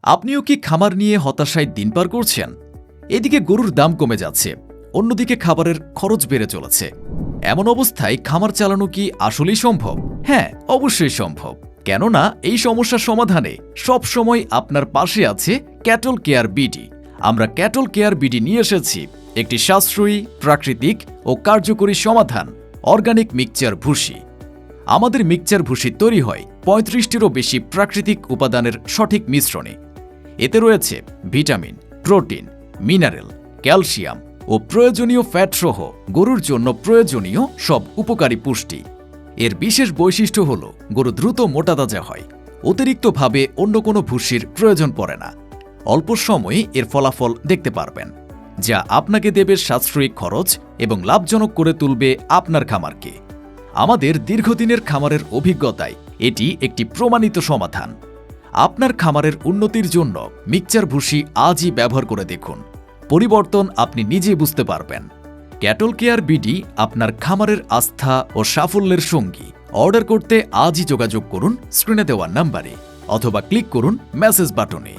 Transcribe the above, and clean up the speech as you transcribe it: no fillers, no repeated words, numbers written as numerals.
আপনিও কি খামার নিয়ে হতাশায় দিন পার করছেন? এদিকে গরুর দাম কমে যাচ্ছে, অন্যদিকে খাবারের খরচ বেড়ে চলেছে। এমন অবস্থায় খামার চালানো কি আসলেই সম্ভব? হ্যাঁ, অবশ্যই সম্ভব। কেননা এই সমস্যার সমাধানে সবসময় আপনার পাশে আছে ক্যাটল কেয়ার বিডি। আমরা ক্যাটল কেয়ার বিডি নিয়ে এসেছি একটি সাশ্রয়ী, প্রাকৃতিক ও কার্যকরী সমাধান, অর্গানিক মিক্সচার ভুসি। আমাদের মিক্সচার ভুসি তৈরি হয় ৩৫টিরও বেশি প্রাকৃতিক উপাদানের সঠিক মিশ্রণে। এতে রয়েছে ভিটামিন, প্রোটিন, মিনারেল, ক্যালসিয়াম ও প্রয়োজনীয় ফ্যাট সহ গরুর জন্য প্রয়োজনীয় সব উপকারী পুষ্টি। এর বিশেষ বৈশিষ্ট্য হল গরু দ্রুত মোটাতাজা হয়, অতিরিক্তভাবে অন্য কোনো ভুসির প্রয়োজন পড়ে না। অল্প সময়ে এর ফলাফল দেখতে পারবেন, যা আপনাকে দেবে সাশ্রয়ী খরচ এবং লাভজনক করে তুলবে আপনার খামারকে। আমাদের দীর্ঘদিনের খামারের অভিজ্ঞতায় এটি একটি প্রমাণিত সমাধান। আপনার খামারের উন্নতির জন্য মিক্সচার ভুসি আজই ব্যবহার করে দেখুন, পরিবর্তন আপনি নিজে বুঝতে পারবেন। ক্যাটল কেয়ার বিডি আপনার খামারের আস্থা ও সাফল্যের সঙ্গী। অর্ডার করতে আজই যোগাযোগ করুন স্ক্রিনে দেওয়া নাম্বারে অথবা ক্লিক করুন মেসেজ বাটনে।